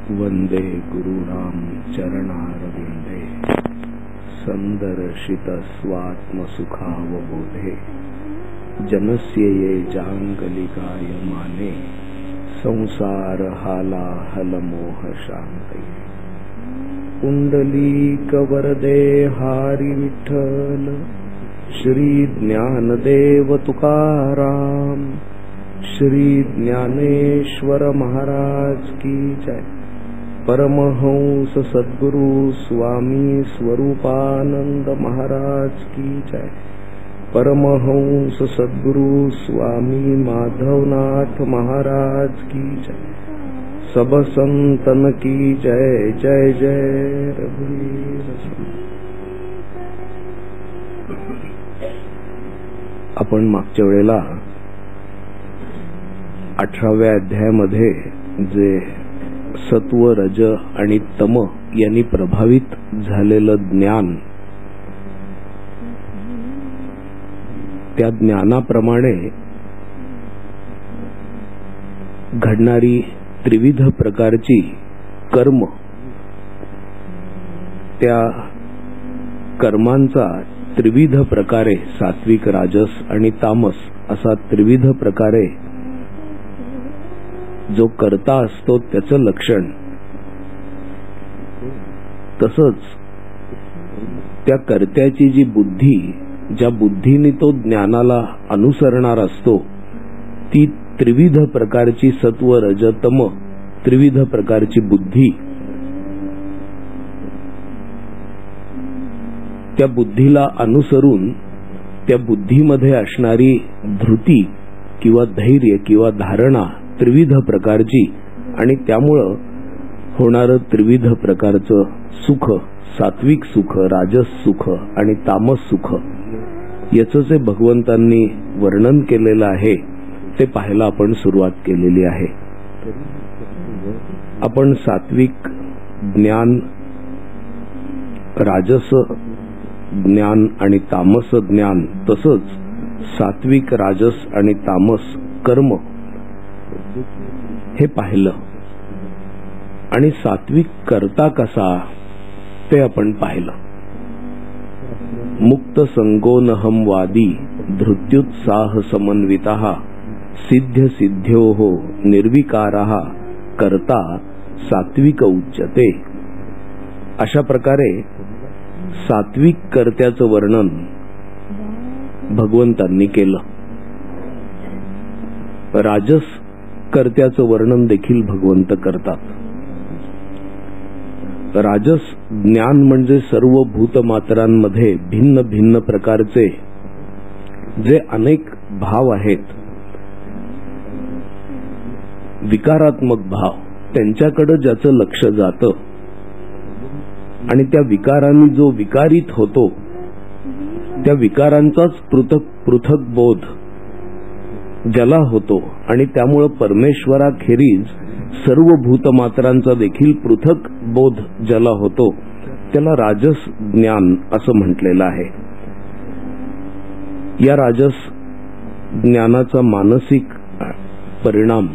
वंदे गुरूणां चरणारविंदे संदर्शित स्वात्मसुखावबोधे जनस्य ये जांगलिकायमाने संसार हालाहल मोह शांते कुंडलीक वरदे हारी विठ्ठल श्री ज्ञानदेव तुकाराम श्री ज्ञानेश्वर महाराज की जय। परमहंस सद्गुरु स्वामी स्वरूपानंद महाराज की जय। परमहंस सद्गुरु स्वामी माधवनाथ महाराज की जय। सब संतन की जय जय जय रघुवीर। आपण मागच्या वेळेला 18व्या अध्यायामध्ये जे सत्व रज आणि तम यांनी प्रभावित झालेलं ज्ञान, त्या ज्ञानाप्रमाणे घडणारी त्रिविध प्रकारची कर्म, त्या कर्मांचा त्रिविध प्रकारे सात्विक राजस आणि तामस असा त्रिविध प्रकारे जो कर्ता असतो त्याचं लक्षण, तसंच त्या कर्त्याची जी बुद्धी, ज्या बुद्धीने तो ज्ञानाला अनुसरणार असतो, ती त्रिविध प्रकारची सत्व रजतम त्रिविध प्रकारची बुद्धी, त्या बुद्धीला अनुसरून त्या बुद्धीमध्ये असणारी धृती किंवा धैर्य किंवा धारणा त्रिविध प्रकारची, आणि त्यामुळं होणारं त्रिविध प्रकारचं सुख, सात्विक सुख, राजस सुख आणि तामस सुख, याचं जे भगवंतांनी वर्णन केलेलं आहे ते पाहायला आपण सुरुवात केलेली आहे. आपण सात्विक ज्ञान, राजस ज्ञान आणि तामस ज्ञान, तसंच सात्विक राजस आणि तामस कर्म हे पाहिलं, आणि सात्विक कर्ता कसा ते आपण पाहिलं. मुक्त संगोनहम वादी धृत्युत्साह समन्वितः सिद्ध सिद्ध्योः निर्विकारः कर्ता सात्विक उच्यते. अशा प्रकारे सात्विक कर्त्याचं वर्णन भगवंतांनी केलं. राजस कर्त्याचं वर्णन देखील भगवंत करतात. राजस ज्ञान म्हणजे सर्व भूतमात्रांमध्ये भिन्न भिन्न प्रकारचे जे अनेक भाव आहेत, विकारात्मक भाव, त्यांच्याकडे ज्याचं लक्ष जातं आणि त्या विकारांनी जो विकारित होतो, त्या विकारांचाच पृथक पृथक बोध ज्याला होतो, आणि त्यामुळे परमेश्वराखेरीज सर्व भूतमात्रांचा देखील पृथक बोध ज्याला होतो, त्याला राजस ज्ञान असं म्हटलेलं आहे. या राजस ज्ञानाचा मानसिक परिणाम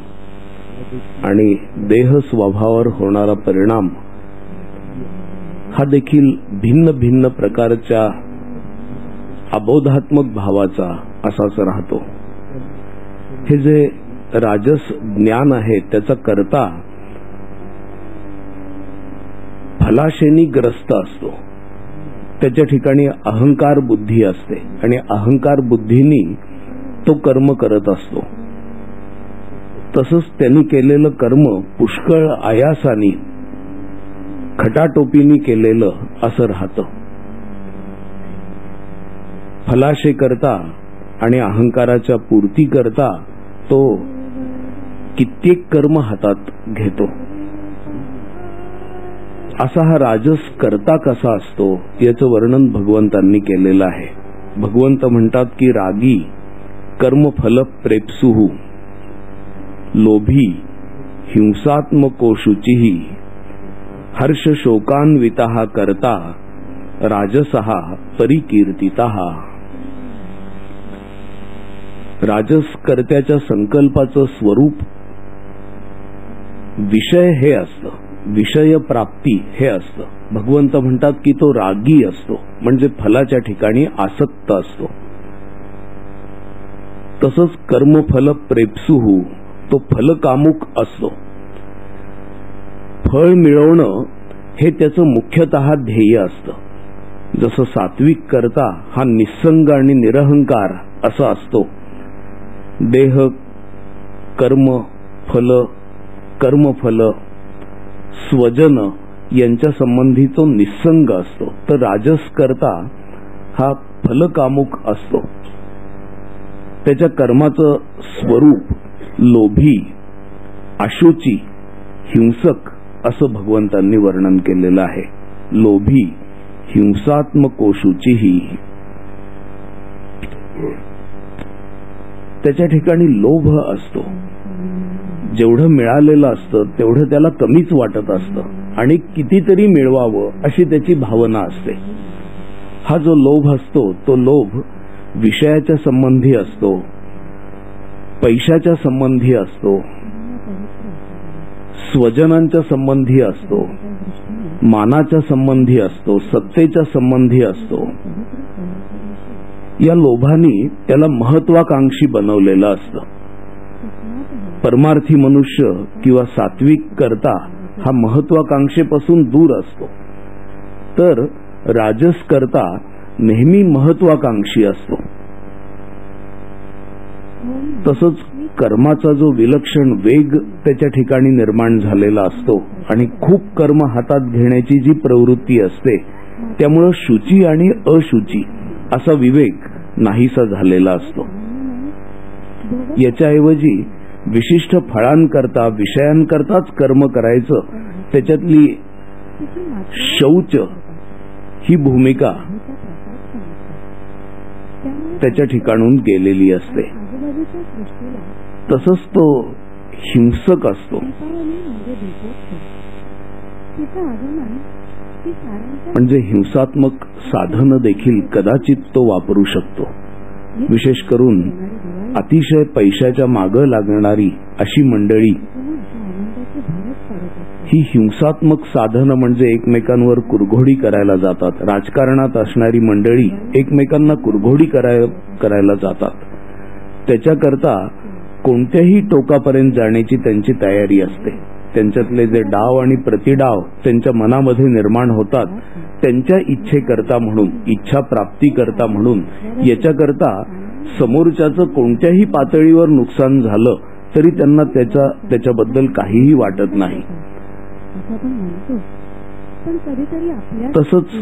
आणि देह स्वभावावर होणारा परिणाम हा देखील भिन्न भिन्न प्रकारच्या अबोधात्मक भावाचा असाच राहतो. हे जे राजस ज्ञान आहे त्याचा कर्ता फलाशेनी ग्रस्त असतो. त्याच्या ठिकाणी अहंकार बुद्धी असते आणि अहंकार बुद्धीनी तो कर्म करत असतो. तसंच त्यांनी केलेलं कर्म पुष्कळ आयासानी, खटाटोपीनी केलेलं असं राहतं. फलाशे करता आणि अहंकाराच्या पूर्ती करता तो कित्येक कर्म हातात घेतो. असा हा राजस करता कसा असतो याचं वर्णन भगवंतांनी केलेलं आहे. भगवंत म्हणतात की रागी कर्मफल प्रेप्सुहु लोभी हिंसात्मकोशुचिहि हर्ष शोकान्वितः करता राजसः परिकीर्तितः. राजस कर्त्याच्या संकल्पाचं स्वरूप विषय हे असतं विषय प्राप्ती हे असतं. भगवंत म्हणतात की तो रागी असतो, म्हणजे फलाच्या ठिकाणी आसक्त असतो. तसंच कर्मफल प्रेप्सुहू, तो फलकामुक असतो. फळ मिळवणं हे त्याचं मुख्यतः ध्येय असतं. जसं सात्विक करता हा निस्संग आणि निरहंकार असा असतो. देह कर्म फल कर्मफल स्वजन यांच्या संबंधी तो निस्संग असतो. तर राजस करता हा फलकामुक असतो. त्याच्या कर्माचं स्वरूप लोभी, अशुची, हिंसक असं भगवंतांनी वर्णन केलेलं आहे. लोभी, हिंसात्मकोशुचीही. त्याच्या ठिकाणी लोभ असतो. जेवढं मिळालेलं असतं तेवढं त्याला कमीच वाटत असतं आणि कितीतरी मिळवावं अशी त्याची भावना असते. हा जो लोभ असतो तो लोभ विषयाच्या संबंधी असतो, पैशाच्या संबंधी असतो, स्वजनांच्या संबंधी असतो, मानाच्या संबंधी असतो, सत्तेच्या संबंधी असतो. या लोभाने त्याला महत्वाकांक्षी बनवलेलं असतं. परमार्थी मनुष्य किंवा सात्विक करता हा महत्वाकांक्षेपासून दूर असतो. तर राजस करता नेहमी महत्वाकांक्षी असतो. तसंच कर्माचा जो विलक्षण वेग त्याच्या ठिकाणी निर्माण झालेला असतो आणि खूप कर्म हातात घेण्याची जी प्रवृत्ती असते त्यामुळे शुची आणि अशुची असा विवेक नाहीसा झालेला असतो. याच्याऐवजी विशिष्ट फळांकरता विषयांकरताच कर्म करायचं, त्याच्यातली शौच ही भूमिका त्याच्या ठिकाणून गेलेली असते. तसंच तो हिंसक असतो. म्हणजे हिंसात्मक साधन देखील कदाचित तो वापरू शकतो. विशेष करून अतिशय पैशाच्या मागे लागणारी अशी मंडळी ही हिंसात्मक साधनं म्हणजे एकमेकांवर कुरघोडी करायला जातात. राजकारणात असणारी मंडळी एकमेकांना कुरघोडी करायला जातात. त्याच्याकरता कोणत्याही टोकापर्यंत जाण्याची त्यांची तयारी असते. त्यांच्यातले जे डाव आणि प्रतिडाव त्यांच्या मनामध्ये निर्माण होतात, त्यांच्या इच्छेकरता म्हणून, इच्छा प्राप्ती करता म्हणून, याच्याकरता समोरच्याचं कोणत्याही पातळीवर नुकसान झालं तरी त्यांना त्याच्याबद्दल काहीही वाटत नाही. तसंच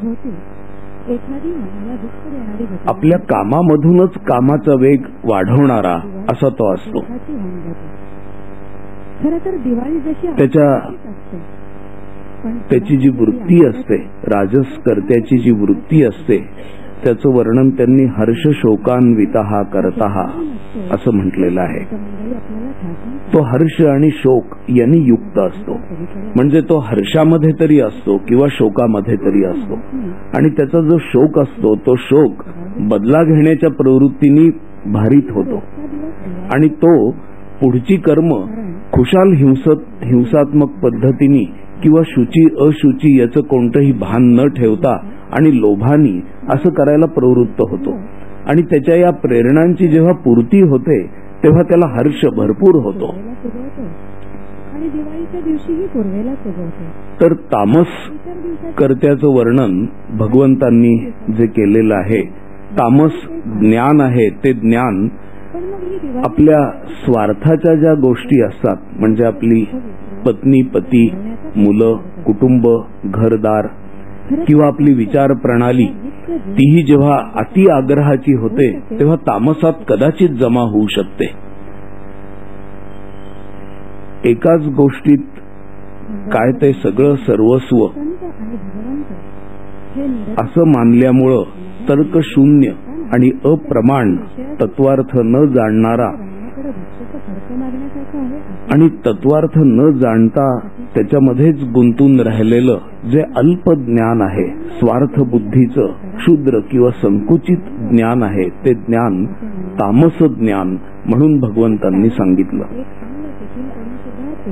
आपल्या कामामधूनच कामाचा वेग वाढवणारा असा तो असतो. त्याची जी वृत्ती असते, राजस कर्त्याची जी वृत्ती असते, त्याचं वर्णन त्यांनी हर्ष शोकान्विता करता असं म्हटलेलं आहे. तो हर्ष आणि शोक यांनी युक्त असतो. म्हणजे तो हर्षामध्ये तरी असतो किंवा शोकामध्ये तरी असतो. आणि त्याचा जो शोक असतो तो शोक बदला घेण्याच्या प्रवृत्तीने भारित होतो. आणि तो पुढची कर्म खुशाल हिंसात्मक पद्धतीने किंवा शुची अशुची याचं कोणतंही भान न ठेवता आणि लोभानी असं करायला प्रवृत्त होतो. आणि त्याच्या या प्रेरणांची जेव्हा पूर्ती होते तेव्हा त्याला हर्ष भरपूर होतो. तर तामस कर्त्याचं वर्णन भगवंतांनी जे केलेलं आहे, तामस ज्ञान आहे, ते ज्ञान आपल्या स्वार्थाच्या ज्या गोष्टी असतात, म्हणजे आपली पत्नी, पती, मुलं, कुटुंब, घरदार किंवा आपली विचार प्रणाली, तीही जेव्हा अति आग्रहाची होते तेव्हा तामसात कदाचित जमा होऊ शकते. एकाच गोष्टीत काय ते सगळं सर्वस्व असं मानल्यामुळं तर्कशून्य आणि अप्रमाण, तत्वार्थ न जाणणारा आणि तत्वार्थ न जाणता त्याच्यामध्येच गुंतून राहिलेलं जे अल्प ज्ञान आहे, स्वार्थ बुद्धीचं क्षुद्र किंवा संकुचित ज्ञान आहे, ते ज्ञान तामस ज्ञान म्हणून भगवंतांनी सांगितलं.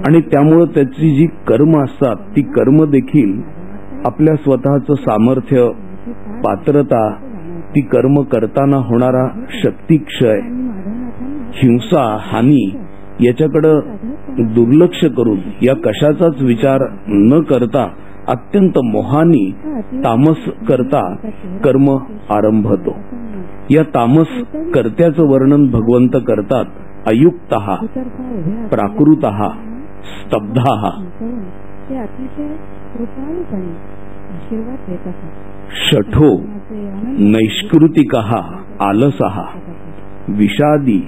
आणि त्यामुळे त्याची जी कर्म असतात ती कर्म देखील आपल्या स्वतःचं सामर्थ्य, पात्रता, ती कर्म करताना होणारा शक्तिक्षय, हिंसा, हानी याच्याकडे दुर्लक्ष करून या कशाचाच विचार न करता अत्यंत मोहानी तामस करता कर्म आरंभतो. या तामस कर्त्याचं वर्णन भगवंत करतात अयुक्तः, प्राकृतः, स्तब्धः, शठो, नैष्कृतिकः, आलसः, विषादी,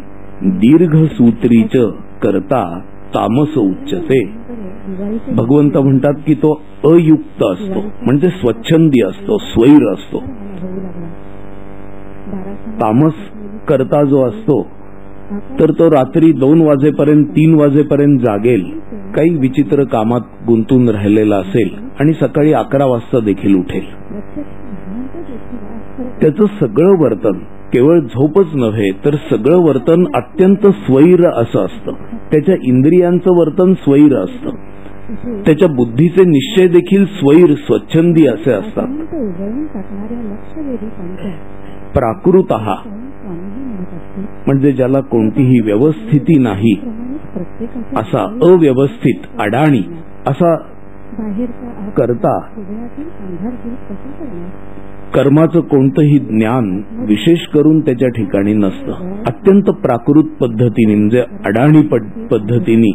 दीर्घसूत्री च कर्ता तामस उच्यते. भगवंत म्हणतात की तो अयुक्त असतो, म्हणजे स्वच्छंदी असतो, स्वैर असतो. तामस करता जो असतो तर तो रात्री 2 वाजेपर्यंत 3 वाजेपर्यंत जागेल, काही विचित्र कामात गुंतून राहिलेला असेल आणि सकाळी 11 वाजता देखील उठेल. त्याचं सगळं वर्तन, केवळ झोपच नव्हे तर सगळं वर्तन अत्यंत स्वैर असं असतं. त्याच्या इंद्रियांचं वर्तन स्वैर असतं. त्याच्या बुद्धीचे निश्चय देखील स्वैर, स्वच्छंदी असे असतात. प्राकृतः म्हणजे ज्याला कोणतीही व्यवस्थिती नाही असा अव्यवस्थित, अडाणी असा करता, कर्माचं कोणतंही ज्ञान विशेष करून त्याच्या ठिकाणी नसतं. अत्यंत प्राकृत पद्धतीने म्हणजे अडाणी पद्धतीने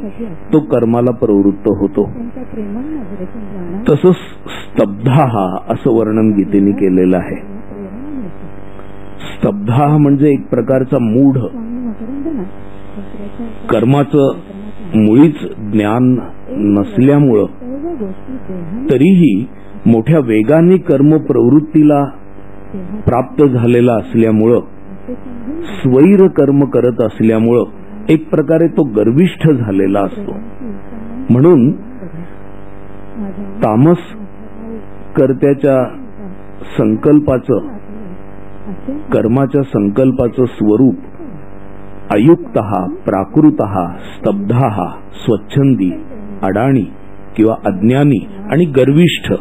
तो कर्माला प्रवृत्त होतो. तसंच स्तब्धः असं वर्णन गीतेने केलेलं आहे. स्तब्धः म्हणजे एक प्रकारचा मूढ, कर्माचं मुळीच ज्ञान नसल्यामुळं तरीही मोठ्या वेगाने कर्म प्रवृत्तीला प्राप्त झालेला असल्यामुळं, स्वैर कर्म करत असल्यामुळं एक प्रकारे तो गर्विष्ठ झालेला असतो. म्हणून तामस कर्त्याच्या संकल्पाचं, कर्माच्या संकल्पाचं स्वरूप अयुक्तः, प्राकृतः, स्तब्धः, स्वच्छंदी, अडाणी किंवा अज्ञानी आणि गर्विष्ठ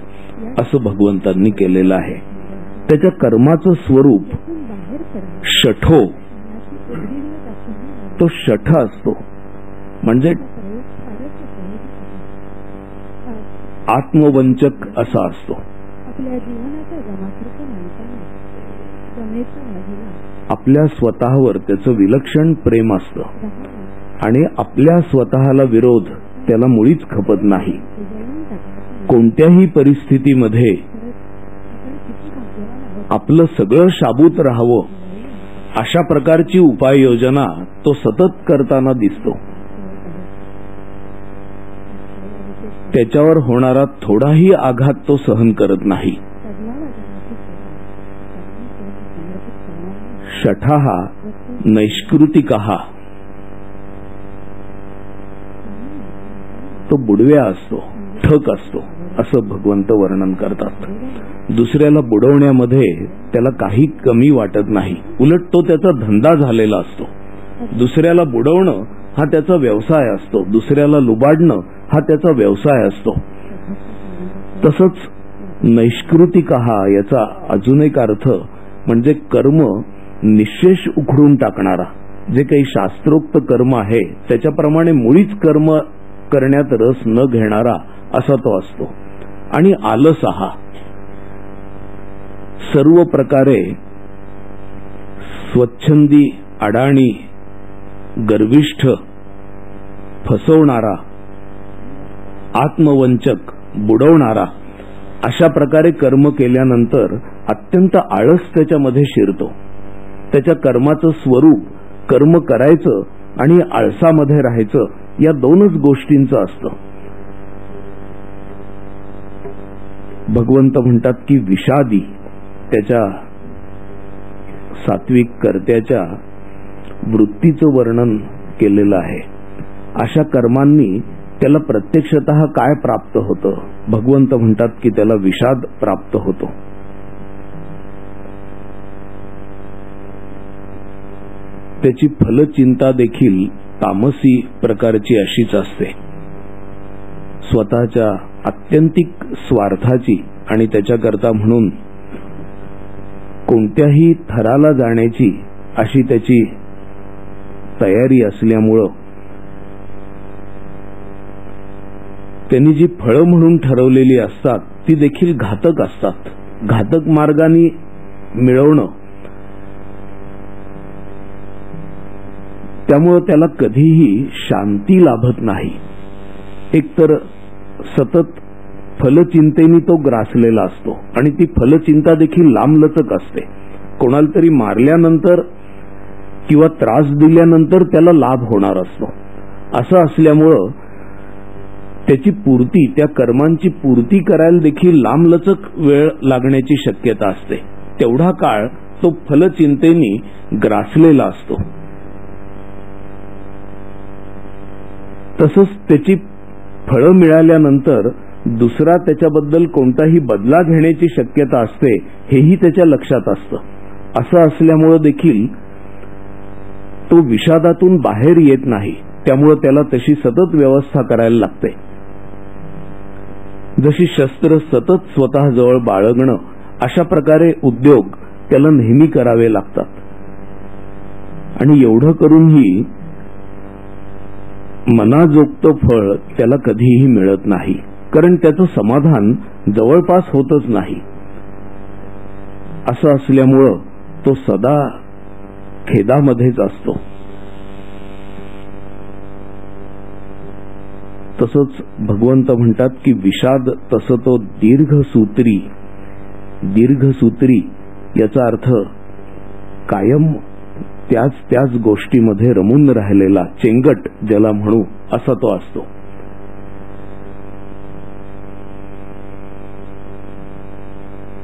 असं भगवंतांनी केलेलं आहे. त्याच्या कर्माचं स्वरूप शठो, तो शठ असतो, म्हणजे आत्मवंचक असा असतो. आपल्या स्वतःवर त्याचं विलक्षण प्रेम असतं आणि आपल्या स्वतःला विरोध त्याला मुळीच खपत नाही. कोणत्याही परिस्थितीमध्ये आपलं सगळं शाबूत राहावं अशा प्रकारची उपाययोजना तो सतत करताना दिसतो. त्याच्यावर होणारा थोडाही आघात तो सहन करत नाही. शठः, नैष्कृतिकः, तो बुडव्या असतो, ठक असतो असं भगवंत वर्णन करतात. दुसऱ्याला बुडवण्यामध्ये त्याला काही कमी वाटत नाही, उलट तो त्याचा धंदा झालेला असतो. दुसऱ्याला बुडवणं हा त्याचा व्यवसाय असतो, दुसऱ्याला लुबाडणं हा त्याचा व्यवसाय असतो. तसंच नैष्कृतिकः याचा अजून एक अर्थ म्हणजे कर्म निशेष उखडून टाकणारा, जे काही शास्त्रोक्त कर्म आहे त्याच्याप्रमाणे मुळीच कर्म करण्यात रस न घेणारा असा तो असतो. आणि आलसः, सर्व प्रकारे स्वच्छंदी, अडाणी, गर्विष्ठ, फसवणारा, आत्मवंचक, बुडवणारा अशा प्रकारे कर्म केल्यानंतर अत्यंत आळस त्याच्यामध्ये शिरतो. त्याच्या कर्माचं स्वरूप कर्म करायचं आणि आळसामध्ये राहायचं या दोनच गोष्टींचं असतं. भगवंत म्हणतात की विषादी, त्याच्या सात्विक कर्त्याच्या वृत्तीचं वर्णन केलेलं आहे. अशा कर्मांनी त्याला प्रत्यक्षतः काय प्राप्त होतं? भगवंत म्हणतात की त्याला विषाद प्राप्त होतो. त्याची फलचिंता देखील तामसी प्रकारची अशीच असते. स्वतःच्या आत्यंतिक स्वार्थाची आणि त्याच्याकरता म्हणून कोणत्याही थराला जाण्याची अशी त्याची तयारी असल्यामुळं त्यांनी जी फळं म्हणून ठरवलेली असतात ती देखील घातक असतात. घातक मार्गाने मिळवणं, त्यामुळं त्याला कधीही शांती लाभत नाही. एकतर सतत फलचिंतेने तो ग्रासलेला असतो आणि ती फलचिंता देखील लांबलचक असते. कोणाला तरी मारल्यानंतर किंवा त्रास दिल्यानंतर त्याला लाभ होणार असतो. असं असल्यामुळं त्याची पूर्ती, त्या कर्मांची पूर्ती करायला देखील लांबलचक वेळ लागण्याची शक्यता असते. तेवढा काळ तो फलचिंतेने ग्रासलेला असतो. तसंच त्याची फळं मिळाल्यानंतर दुसरा त्याच्याबद्दल कोणताही बदला घेण्याची शक्यता असते, हेही त्याच्या लक्षात असतं. असं असल्यामुळं देखील तो विषादातून बाहेर येत नाही. त्यामुळं त्याला तशी सतत व्यवस्था करायला लागते. जशी शस्त्र सतत स्वतःजवळ बाळगणं, अशा प्रकारे उद्योग त्याला नेहमी करावे लागतात. आणि एवढं करूनही मनाजोगतं फळ त्याला कधीही मिळत नाही, कारण त्याचं समाधान जवळपास होतच नाही. असं असल्यामुळं तो सदा खेदामध्येच असतो. तसंच भगवंत म्हणतात की विषाद तसं तो दीर्घसूत्री. दीर्घसूत्री याचा अर्थ कायम त्याच गोष्टीमध्ये रमून राहिलेला, चेंगट ज्याला म्हणू, असा तो असतो.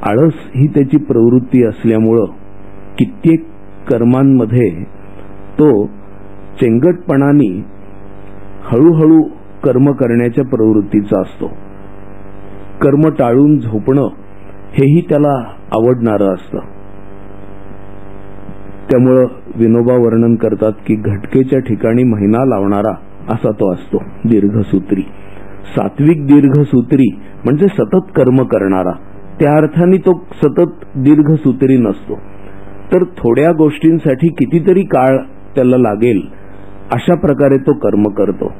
आळस ही त्याची प्रवृत्ती असल्यामुळं कित्येक कर्मांमध्ये तो चेंगटपणाने हळूहळू कर्म करण्याच्या प्रवृत्तीचा असतो. कर्म टाळून झोपणं हेही त्याला आवडणारं असतं. त्यामुळं विनोबा वर्णन करतात की घटकेच्या ठिकाणी महिना लावणारा असा तो असतो दीर्घसूत्री. सात्विक दीर्घसूत्री म्हणजे सतत कर्म करणारा. त्या अर्थाने तो सतत दीर्घसूत्री नसतो, तर थोड्या गोष्टींसाठी कितीतरी काळ त्याला लागेल अशा प्रकारे तो कर्म करतो.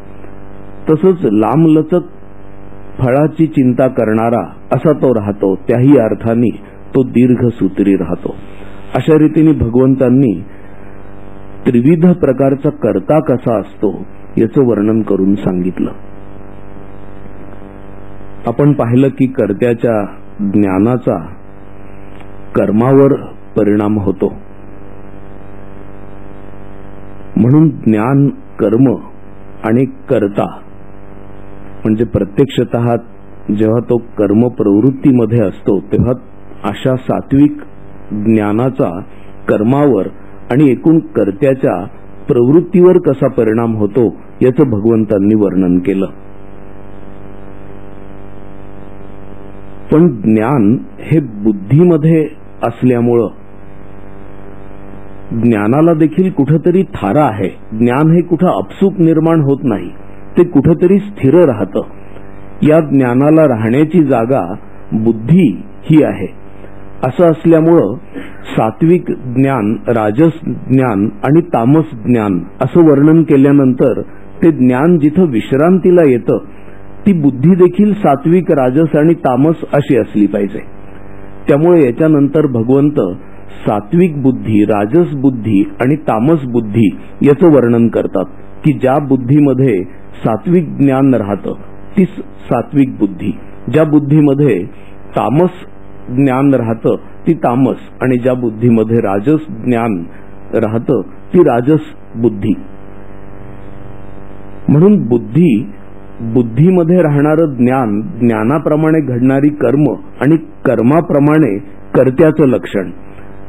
तसंच लांबलचक फळाची चिंता करणारा असा तो राहतो. त्याही अर्थाने तो दीर्घसूत्री राहतो. अशा रीतीने भगवंतांनी त्रिविध प्रकारचा कर्ता कसा असतो याचं वर्णन करून सांगितलं. आपण पाहिलं की कर्त्याच्या ज्ञानाचा कर्मावर परिणाम होतो. म्हणून ज्ञान, कर्म आणि कर्ता म्हणजे प्रत्यक्षतः जेव्हा तो कर्म प्रवृत्तीमध्ये असतो तेव्हा अशा सात्विक ज्ञानाचा कर्मावर आणि एकूण कर्त्याच्या प्रवृत्तीवर कसा परिणाम होतो याचं भगवंतांनी वर्णन केलं. पण ज्ञान हे बुद्धीमध्ये असल्यामुळं ज्ञानाला देखील कुठेतरी थारा आहे. ज्ञान हे कुठं आपसूक निर्माण होत नाही, ते कुठेतरी स्थिर राहतं. या ज्ञानाला राहण्याची जागा बुद्धी ही आहे. असं असल्यामुळं सात्विक ज्ञान, राजस ज्ञान आणि तामस ज्ञान असं वर्णन केल्यानंतर ते ज्ञान जिथं विश्रांतीला येतं ती बुद्धी देखील सात्विक, राजस आणि तामस अशी असली पाहिजे. त्यामुळे याच्यानंतर भगवंत सात्विक बुद्धी, राजस बुद्धी आणि तामस बुद्धी याचं वर्णन करतात की ज्या बुद्धीमध्ये सात्विक ज्ञान राहतं ती सात्विक बुद्धी, ज्या बुद्धीमध्ये तामस ज्ञान राहतं ती तामस, आणि ज्या बुद्धीमध्ये राजस ज्ञान राहतं ती राजस बुद्धी. म्हणून बुद्धीमध्ये राहणारं ज्ञान, ज्ञानाप्रमाणे घडणारी कर्म आणि कर्माप्रमाणे कर्त्याचं लक्षण,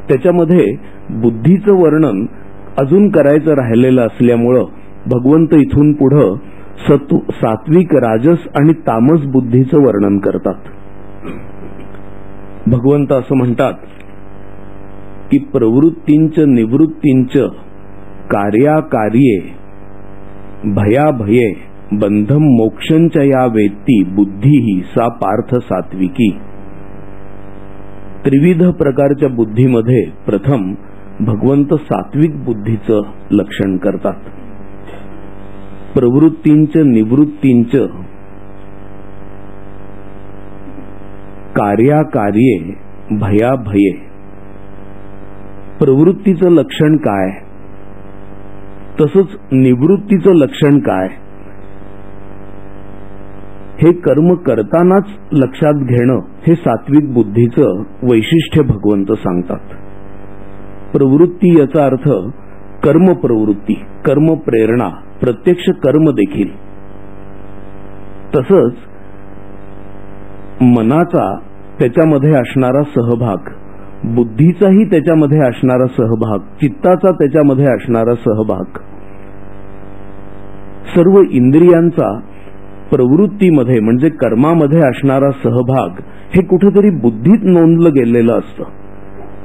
त्याच्यामध्ये बुद्धीचं वर्णन अजून करायचं राहिलेलं असल्यामुळं भगवंत इथून पुढं सात्विक, राजस आणि तामस बुद्धीचं वर्णन करतात. भगवंत असं म्हणतात की प्रवृत्तींच निवृत्तींच कार्याकार्ये भयाभये बंधम मोक्षंच्या या वेत्ती बुद्धी सा पार्थ सात्विकी. त्रिविध प्रकारच्या बुद्धीमध्ये प्रथम भगवंत सात्विक बुद्धीचं लक्षण करतात. प्रवृत्तींच निवृत्तींच कार्याकार्ये भयाभये. प्रवृत्तीचं लक्षण काय, तसंच निवृत्तीचं लक्षण काय, हे कर्म करतानाच लक्षात घेणं हे सात्विक बुद्धीचं वैशिष्ट्य भगवंत सांगतात. प्रवृत्ती याचा अर्थ कर्म प्रवृत्ती, कर्म प्रेरणा, प्रत्यक्ष कर्म देखील. तसंच मनाचा त्याच्यामध्ये असणारा सहभाग, बुद्धीचाही त्याच्यामध्ये असणारा सहभाग, चित्ताचा त्याच्यामध्ये असणारा सहभाग, सर्व इंद्रियांचा प्रवृत्तीमध्ये म्हणजे कर्मामध्ये असणारा सहभाग हे कुठेतरी बुद्धीत नोंदलं गेलेलं असतं.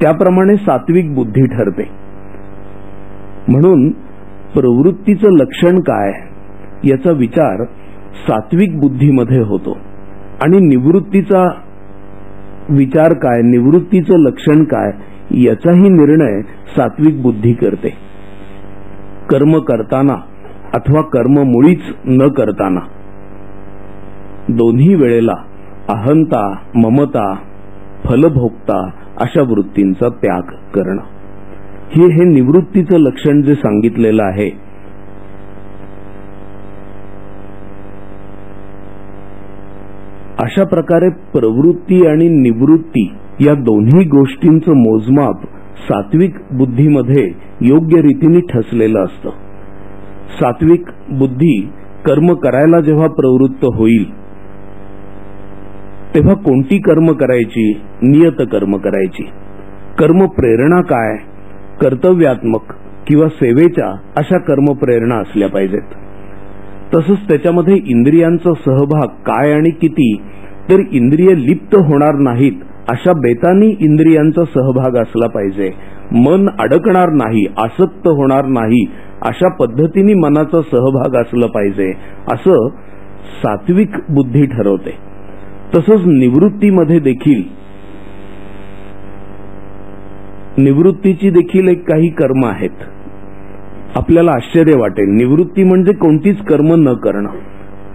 त्याप्रमाणे सात्विक बुद्धी ठरते. म्हणून प्रवृत्तीचं लक्षण काय याचा विचार सात्विक बुद्धीमध्ये होतो आणि निवृत्तीचा विचार काय, निवृत्तीचं लक्षण काय याचाही निर्णय सात्विक बुद्धी करते. कर्म करताना अथवा कर्म मुळीच न करताना दोन्ही वेळेला अहंता, ममता, फलभोक्ता अशा वृत्तींचा त्याग करणं, हे निवृत्तीचं लक्षण जे सांगितलेलं आहे. अशा प्रकारे प्रवृत्ती आणि निवृत्ती या दोन्ही गोष्टींचं मोजमाप सात्विक बुद्धीमध्ये योग्य रीतीने ठसलेलं असतं. सात्विक बुद्धी कर्म करायला जेव्हा प्रवृत्त होईल तेव्हा कोणती कर्म करायची, नियत कर्म करायची. कर्म प्रेरणा काय, कर्तव्यात्मक किंवा सेवेच्या अशा कर्म प्रेरणा असल्या पाहिजेत. तसंच त्याच्यामध्ये इंद्रियांचा सहभाग काय आणि किती, तर इंद्रिय लिप्त होणार नाहीत अशा बेतानी इंद्रियांचा सहभाग असला पाहिजे. मन अडकणार नाही, आसक्त होणार नाही अशा पद्धतीने मनाचा सहभाग असला पाहिजे, असं सात्विक बुद्धी ठरवते. तसंच निवृत्तीमध्ये देखील निवृत्तीची देखील एक काही कर्म आहेत. आपल्याला आश्चर्य वाटेल, निवृत्ती म्हणजे कोणतीच कर्म न करणं,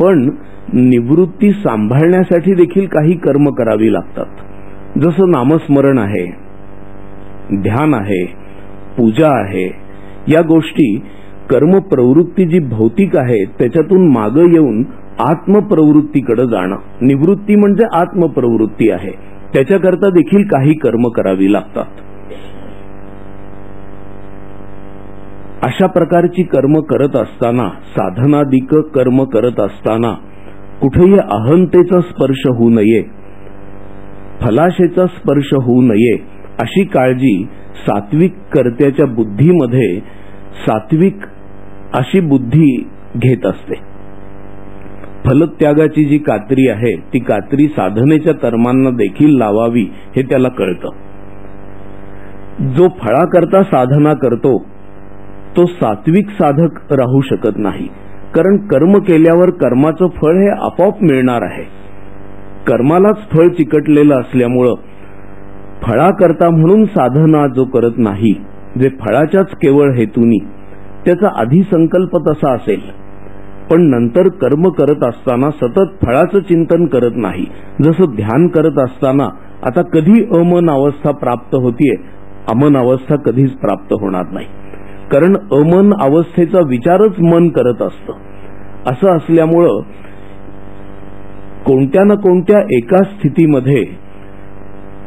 पण निवृत्ती सांभाळण्यासाठी देखील काही कर्म करावी लागतात. जसं नामस्मरण आहे, ध्यान आहे, पूजा आहे. या गोष्टी कर्म प्रवृत्ती जी भौतिक आहे त्याच्यातून मागे येऊन आत्मप्रवृत्तीकडे जाणं, निवृत्ती म्हणजे आत्मप्रवृत्ती आहे. त्याच्याकरता देखील काही कर्म करावी लागतात. अशा प्रकारची कर्म करत असताना, साधनादिक कर्म करत असताना कुठेही अहंतेचा स्पर्श होऊ नये, फलाशेचा स्पर्श होऊ नये अशी काळजी सात्विक कर्त्याच्या बुद्धीमध्ये सात्विक अशी बुद्धी घेत असते. फलत्यागाची जी कात्री आहे ती कात्री साधनेच्या कर्मांना देखील लावावी हे त्याला कळतं. जो फळाकरता साधना करतो तो सात्विक साधक राहू शकत नाही, कारण कर्म केल्यावर कर्माचं फळ हे आपोआप मिळणार आहे. कर्मालाच फळ चिकटलेलं असल्यामुळं फळाकरता म्हणून साधना जो करत नाही, जे फळाच्याच केवळ हेतूनी, त्याचा आधी संकल्प तसा असेल पण नंतर कर्म करत असताना सतत फळाचं चिंतन करत नाही. जसं ध्यान करत असताना आता कधी अमन अवस्था प्राप्त होतीये, अमन अवस्था कधीच प्राप्त होणार नाही, कारण अमन अवस्थेचा विचारच मन करत असतं. असं असल्यामुळं कोणत्या ना कोणत्या एका स्थितीमध्ये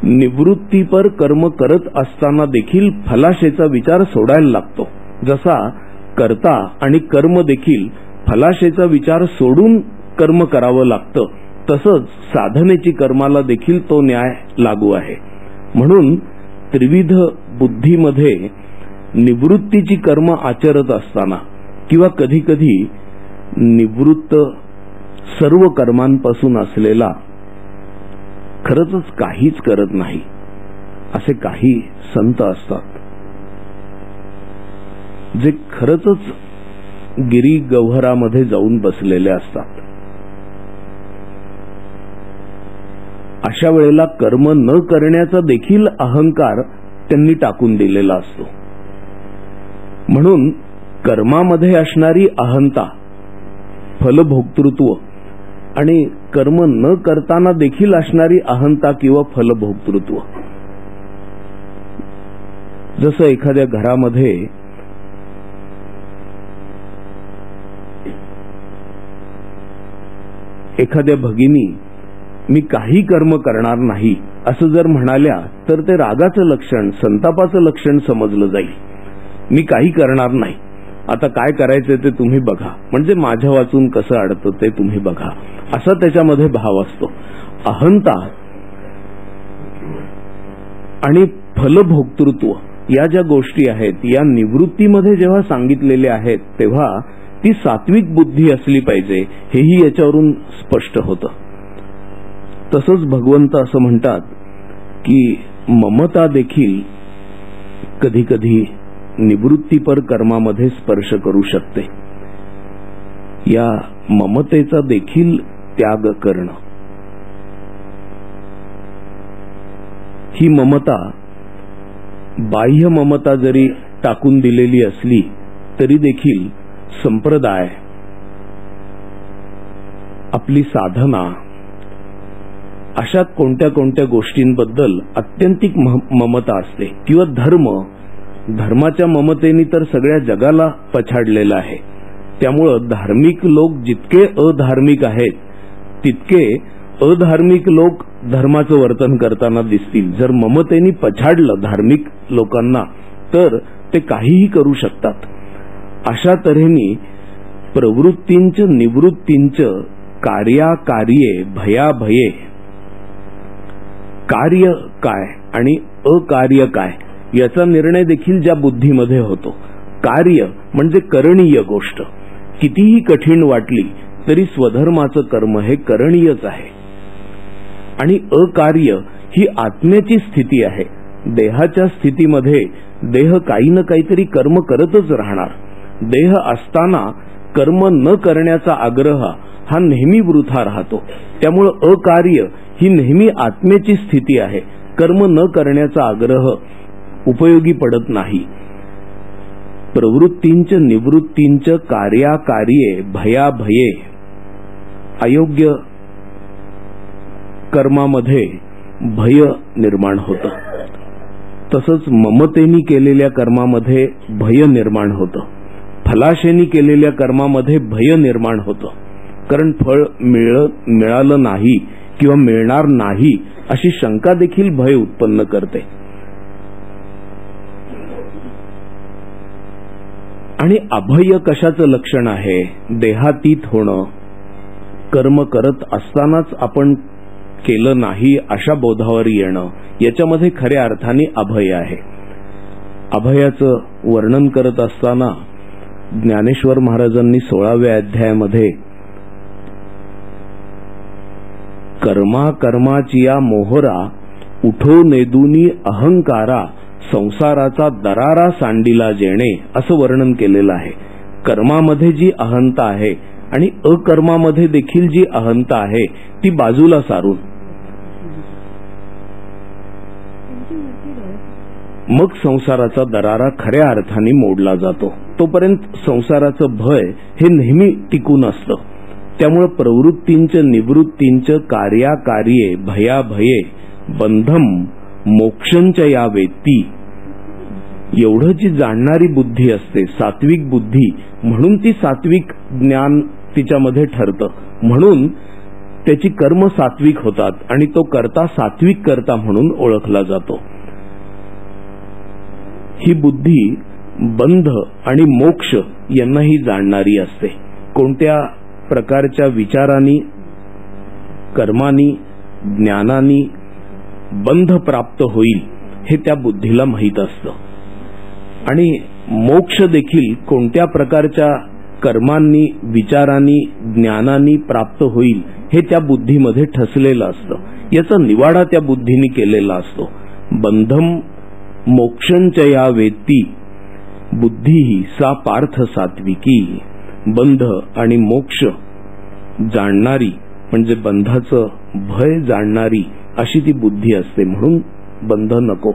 निवृत्तीपर कर्म करत असताना देखील फलाशेचा विचार सोडायला लागतो. जसा कर्ता आणि कर्म देखील फलाशेचा विचार सोडून कर्म करावं लागतं, तसंच साधनेची कर्माला देखील तो न्याय लागू आहे. म्हणून त्रिविध बुद्धीमध्ये निवृत्तीची कर्म आचरत असताना किंवा कधी कधी निवृत्त सर्व कर्मांपासून असलेला खरंच काहीच करत नाही असे काही संत असतात जे खरंच गिरी गव्हरामध्ये जाऊन बसलेले असतात. अशा वेळेला कर्म न करण्याचा देखील अहंकार त्यांनी टाकून दिलेला असतो. म्हणून कर्मामध्ये असणारी अहंता, फलभोक्तृत्व आणि कर्म न करताना देखील असणारी अहंता किंवा फलभोक्तृत्व, जसं एखाद्या घरामध्ये एखाद्या भगिनी मी काही कर्म करणार नाही असं जर म्हणाल्या तर ते रागाचं लक्षण, संतापाचं लक्षण समजलं जाईल. मी काही करणार नाही, आता काय करायचं ते तुम्ही बघा, म्हणजे माझ्या वाचून कसं अडतं ते तुम्ही बघा, असा त्याच्यामध्ये भाव असतो. अहंता आणि फलभोक्तृत्व या ज्या गोष्टी आहेत या निवृत्तीमध्ये जेव्हा सांगितलेल्या आहेत तेव्हा ती सात्विक बुद्धी असली पाहिजे हेही याच्यावरून स्पष्ट होतं. तसंच भगवंत असं म्हणतात की ममता देखील कधी कधी निवृत्तीपर कर्मामध्ये स्पर्श करू शकते. या ममतेचा देखील त्याग करणं, ही ममता बाह्य ममता जरी टाकून दिलेली असली तरी देखील संप्रदाय, आपली साधना, अशा कोणत्या कोणत्या गोष्टींबद्दल अत्यंतिक ममता असते. किंवा धर्माच्या ममतेने तर सगळ्या जगाला पछाडलेलं आहे. त्यामुळं धार्मिक लोक जितके अधार्मिक आहेत तितके अधार्मिक लोक धर्माचं वर्तन करताना दिसतील. जर ममतेने पछाडलं धार्मिक लोकांना तर ते काहीही करू शकतात. अशा तऱ्हेने प्रवृत्तींच निवृत्तींच कार्याकार्ये भयाभये, कार्य काय आणि अकार्य काय याचा निर्णय देखील ज्या बुद्धीमध्ये होतो. कार्य म्हणजे करणीय गोष्ट, कितीही कठीण वाटली तरी स्वधर्माचं कर्म हे करणीयच आहे. आणि अकार्य ही आत्म्याची स्थिती आहे. देहाच्या स्थितीमध्ये देह काही ना काहीतरी कर्म करतच राहणार. देह असताना कर्म न करण्याचा आग्रह हा नेहमी वृथा राहतो. त्यामुळे अकार्य ही नेहमी आत्म्याची स्थिती आहे. कर्म न करण्याचा आग्रह उपयोगी पडत नाही. प्रवृत्तींच निवृत्तींच कार्याकार्ये भयाभये, अयोग्य कर्मामध्ये भय निर्माण होतं. तसंच ममतेनी केलेल्या कर्मामध्ये भय निर्माण होतं. फलाशेनी केलेल्या कर्मामध्ये भय निर्माण होतं. कारण फळ मिळालं नाही किंवा मिळणार नाही अशी शंका देखील भय उत्पन्न करते. आणि अभय कशाचं लक्षण आहे? देहातीत होणं. कर्म करत असतानाच आपण केलं नाही अशा बोधावर येणं, याच्यामध्ये खऱ्या अर्थाने अभय आहे. अभयाचं वर्णन करत असताना ज्ञानेश्वर महाराजांनी 16व्या अध्यायामध्ये कर्मा कर्माचिया मोहरा उठो नेदुनी अहंकारा संसाराचा दरारा सांडिला जेणे असं वर्णन केलेलं आहे. कर्मामध्ये जी अहंता आहे आणि अकर्मामध्ये देखील जी अहंता आहे ती बाजूला सारून मग संसाराचा दरारा खऱ्या अर्थाने मोडला जातो. तोपर्यंत संसाराचं भय हे नेहमी टिकून असतं. त्यामुळे प्रवृत्तींच निवृत्तींच कार्याकार्ये भयाभये बंधम मोक्षंच या वेत्ती, एवढं जी जाणणारी बुद्धी असते, सात्विक बुद्धी, म्हणून ती सात्विक ज्ञान तिच्यामध्ये ठरतं. म्हणून त्याची कर्म सात्विक होतात आणि तो कर्ता सात्विक कर्ता म्हणून ओळखला जातो. ही बुद्धी बंध आणि मोक्ष यांनाही जाणणारी असते. कोणत्या प्रकारच्या विचारांनी, कर्मांनी, ज्ञानांनी बंध प्राप्त होईल हे त्या बुद्धीला माहीत असतं. आणि मोक्ष देखील कोणत्या प्रकारच्या कर्मांनी, विचारांनी, ज्ञानांनी प्राप्त होईल हे त्या बुद्धीमध्ये ठसलेलं असतं. याचा निवाडा त्या बुद्धीने केलेला असतो. बंधम मोक्षंच या वेत्ती बुद्धी सा पार्थ सात्विकी, बंध आणि मोक्ष जाणणारी म्हणजे बंधाचं भय जाणणारी अशी ती बुद्धी असते, म्हणून बंध नको.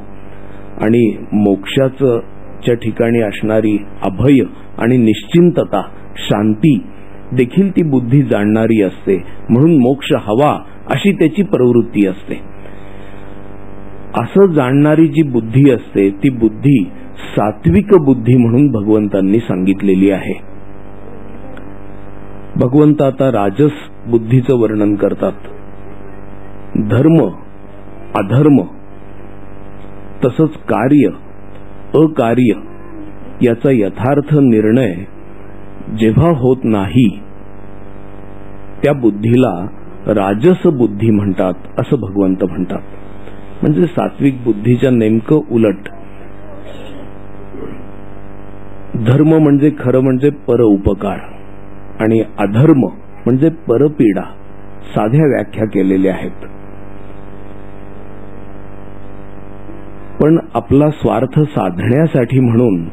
आणि मोक्षाच्या ठिकाणी असणारी अभय आणि निश्चिंतता, शांती देखील ती बुद्धी जाणणारी असते, म्हणून मोक्ष हवा अशी त्याची प्रवृत्ती असते. असं जाणणारी जी बुद्धी असते ती बुद्धी सात्विक बुद्धी म्हणून भगवंतांनी सांगितलेली आहे. भगवंत आता राजस बुद्धीचं वर्णन करतात. धर्म, अधर्म तसंच कार्य, अकार्य याचा यथार्थ निर्णय जेव्हा होत नाही त्या बुद्धीला राजस बुद्धी म्हणतात असं भगवंत म्हणतात. म्हणजे सात्विक बुद्धीच्या नेमकं उलट. धर्म म्हणजे खरं म्हणजे परोपकार आणि अधर्म म्हणजे परपीडा, साध्या व्याख्या केलेल्या आहेत. पण आपला स्वार्थ साधण्यासाठी म्हणून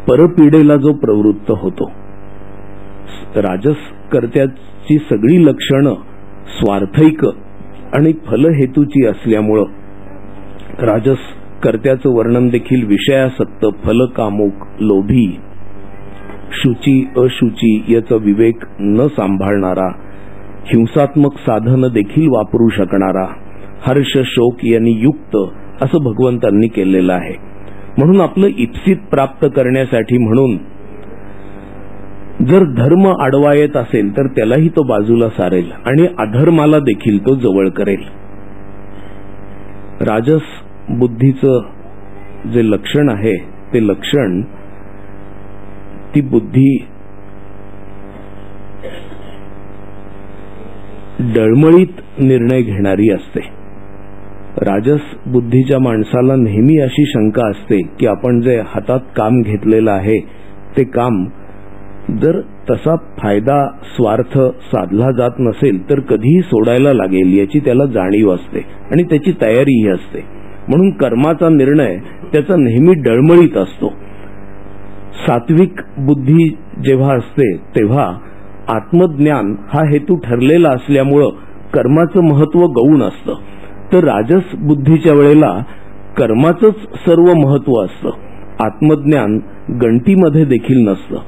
परपीडेला जो प्रवृत्त होतो, राजस कर्त्याची सगळी लक्षणं स्वार्थैक आणि फलहेतूची असल्यामुळं राजस कर्त्याचं वर्णन देखील विषयासक्त, फलकामुक, लोभी, शुची अशुची याचा विवेक न सांभाळणारा, हिंसात्मक साधन देखील वापरू शकणारा, हर्ष शोक यांनी युक्त असं भगवंतांनी केलेलं आहे. म्हणून आपलं इप्सित प्राप्त करण्यासाठी म्हणून जर धर्म आडवा येत असेल तर त्यालाही तो बाजूला सारेल आणि अधर्माला देखील तो जवळ करेल. राजस बुद्धीचं जे लक्षण आहे ते लक्षण ती बुद्धी डळमळीत निर्णय घेणारी असते. राजस बुद्धीच्या माणसाला नेहमी अशी शंका असते की आपण जे हातात काम घेतलेलं आहे ते काम जर तसा फायदा स्वार्थ साधला जात नसेल तर कधीही सोडायला लागेल याची त्याला जाणीव असते आणि त्याची तयारीही असते. म्हणून कर्माचा निर्णय त्याचा नेहमी डळमळीत असतो. सात्विक बुद्धी जेव्हा असते तेव्हा आत्मज्ञान हा हेतू ठरलेला असल्यामुळं कर्माचं महत्व गौण असतं. तर राजस बुद्धीच्या वेळेला कर्माचंच सर्व महत्व असतं, आत्मज्ञान गणतीमध्ये देखील नसतं.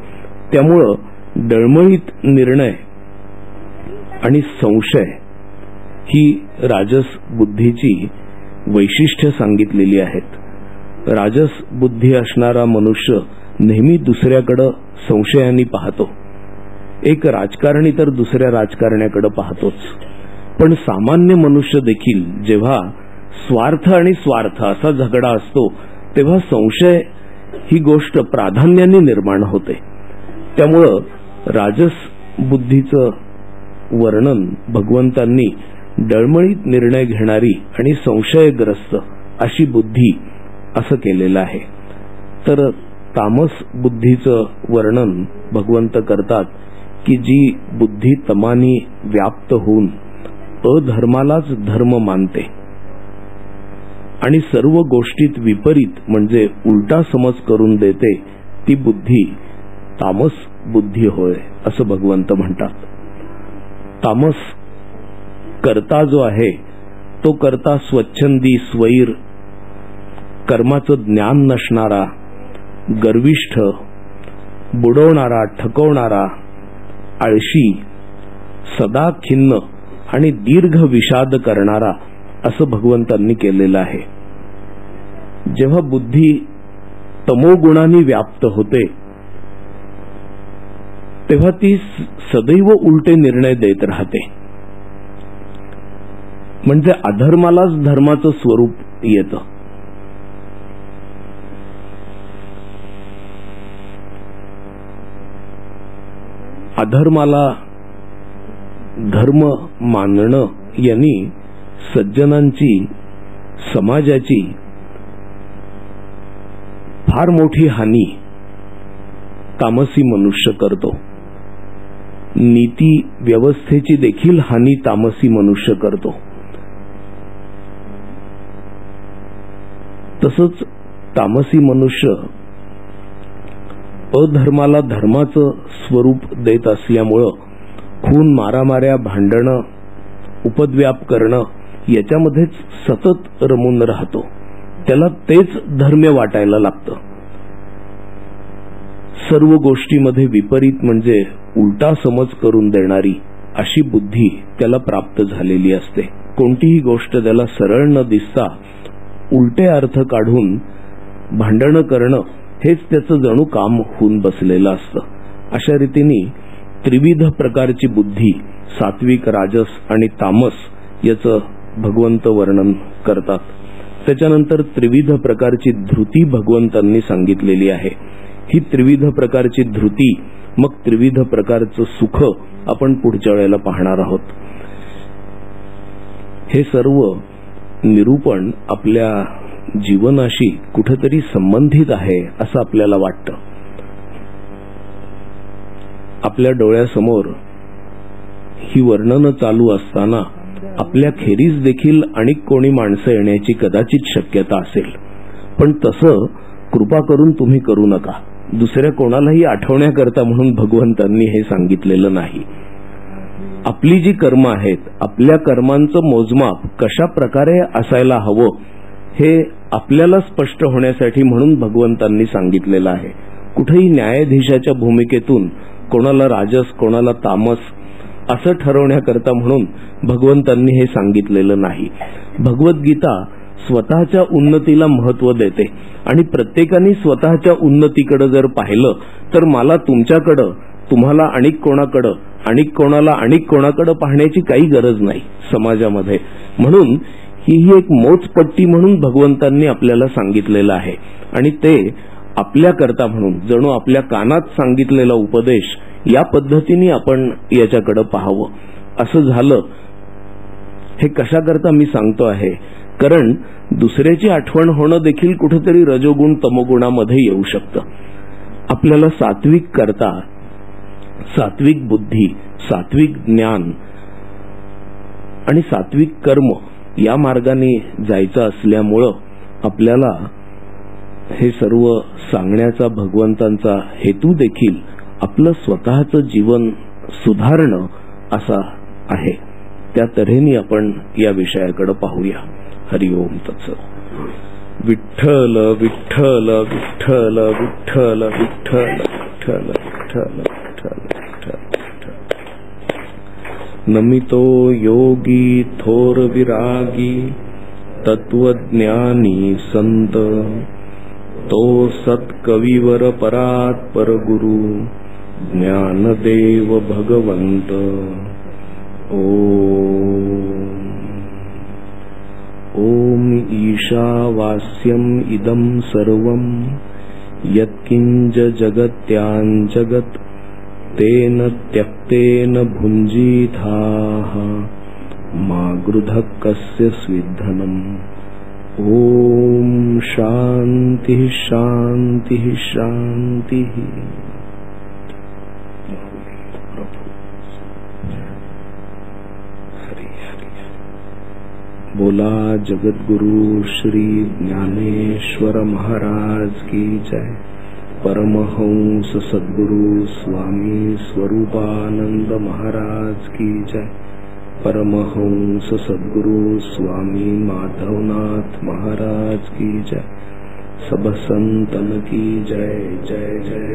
त्यामुळं डळमळीत निर्णय आणि संशय ही राजस बुद्धीची वैशिष्ट्य सांगितलेली आहेत. राजस बुद्धी असणारा मनुष्य नेहमी दुसऱ्याकडे संशयाने पाहतो. एक राजकारणी तर दुसऱ्या राजकारण्याकडे पाहतोच, पण सामान्य मनुष्य देखील जेव्हा स्वार्थ आणि स्वार्थ असा झगडा असतो तेव्हा संशय ही गोष्ट प्राधान्याने निर्माण होते. त्यामुळं राजस बुद्धीचं वर्णन भगवंतांनी डळमळीत निर्णय घेणारी आणि संशयग्रस्त अशी बुद्धी असं केलेलं आहे. तर तामस बुद्धीचं वर्णन भगवंत करतात की जी बुद्धी तमानी व्याप्त होऊन अधर्मालाच धर्म मानते आणि सर्व गोष्टीत विपरीत म्हणजे उलटा समज करून देते ती बुद्धी तामस बुद्धी होय असं भगवंत म्हणतात. तामस कर्ता जो आहे तो कर्ता स्वच्छंदी, स्वैर, कर्माचं ज्ञान नसणारा, गर्विष्ठ, बुडवणारा, ठकवणारा, आळशी, सदा खिन्न आणि दीर्घ विषाद करणारा असं भगवंतांनी केलेलं आहे. जेव्हा बुद्धी तमोगुणांनी व्याप्त होते तेव्हा ती सदैव उलटे निर्णय देत राहते. म्हणजे अधर्मालाच धर्माचं स्वरूप येतं. अधर्माला धर्म मानणं यांनी सज्जनांची, समाजाची फार मोठी हानी तामसी मनुष्य करतो. नीती व्यवस्थेची देखील हानी तामसी मनुष्य करतो. तसंच तामसी मनुष्य अधर्माला धर्माचं स्वरूप देत असल्यामुळं खून, मारामाऱ्या, भांडणं, उपद्व्याप करणं याच्यामध्येच सतत रमून राहतो. त्याला तेच धर्म्य वाटायला लागतं. सर्व गोष्टीमध्ये विपरीत म्हणजे उलटा समज करून देणारी अशी बुद्धी त्याला प्राप्त झालेली असते. कोणतीही गोष्ट त्याला सरळ न दिसता उलटे अर्थ काढून भांडणं करणं हेच त्याचं जणू काम होऊन बसलेलं असतं. अशा रीतीने त्रिविध प्रकारची बुद्धी, सात्विक, राजस आणि तामस याचं भगवंत वर्णन करतात. त्याच्यानंतर त्रिविध प्रकारची धृती भगवंतांनी सांगितलेली आहे. ही त्रिविध प्रकारची धृती, मग त्रिविध प्रकारचं सुख आपण पुढच्या वेळेला पाहणार आहोत. हे सर्व निरूपण आपल्या जीवनाशी कुठेतरी संबंधित आहे असं आपल्याला वाटतं. आपल्या डोळ्यासमोर ही वर्णनं चालू असताना आपल्या खेरीज देखील अनेक कोणी माणसं येण्याची कदाचित शक्यता असेल, पण तसं कृपा करून तुम्ही करू नका. दुसऱ्या कोणालाही आठवण्याकरता म्हणून भगवंतांनी हे सांगितलेलं नाही. आपली जी कर्म आहेत, आपल्या कर्मांचं मोजमाप कशा प्रकारे असायला हवं हे आपल्याला स्पष्ट होण्यासाठी म्हणून भगवंतांनी सांगितलेलं आहे. कुठेही न्यायाधीशाच्या भूमिकेतून कोणाला राजस, कोणाला तामस असं ठरवण्याकरता म्हणून भगवंतांनी हे सांगितलेलं नाही. भगवद्गीता स्वतःच्या उन्नतीला महत्व देते आणि प्रत्येकाने स्वतःच्या उन्नतीकडे जर पाहिलं तर मला तुमच्याकडं, तुम्हाला अनेक कोणाकडं, अनेक कोणाला अनेक कोणाकडं पाहण्याची काही गरज नाही समाजामध्ये. म्हणून ही एक मोजपट्टी म्हणून भगवंतांनी आपल्याला सांगितलेलं आहे आणि ते आपल्याकरता म्हणून जणू आपल्या कानात सांगितलेला उपदेश या पद्धतीने आपण याच्याकडे पाहावं. असं झालं. हे कशाकरता मी सांगतो आहे, कारण दुसऱ्याची आठवण होणं देखील कुठेतरी रजोगुण तमोगुणामध्ये येऊ शकतं. आपल्याला सात्विक करता, सात्विक बुद्धी, सात्विक ज्ञान आणि सात्विक कर्म या मार्गाने जायचं असल्यामुळं आपल्याला हे सर्व सांगण्याचा भगवंतांचा हेतू देखील आपलं स्वतःचं जीवन सुधारणं असा आहे. त्या तऱ्हेने आपण या विषयाकडे पाहूया. हरिओम तत्सत. विठ्ठल विठ्ठल विठ्ठल विठ्ठल विठ्ठल विठ्ठल विठ्ठल विठ्ठल. नमितो योगी थोर विरागी तत्वज्ञानी संत, तो सत्कविवर परात्पर गुरु ज्ञानदेव भगवंत. ओम ईशावास्यम इदं सर्वं यत्किंच जगत्याञ्जगत् तेन त्यक्तेन भुञ्जीथाः मा गृधः कस्य स्विद्धनम्. ओम शांति शांति शांति. बोला जगद्गुरु श्री ज्ञानेश्वर महाराज की जय. परमहंस सद्गुरु स्वामी स्वरूपानंद महाराज की जय. परमहंस सद्गुरु स्वामी माधवनाथ महाराज की जय. सब संतन की जय जय जय.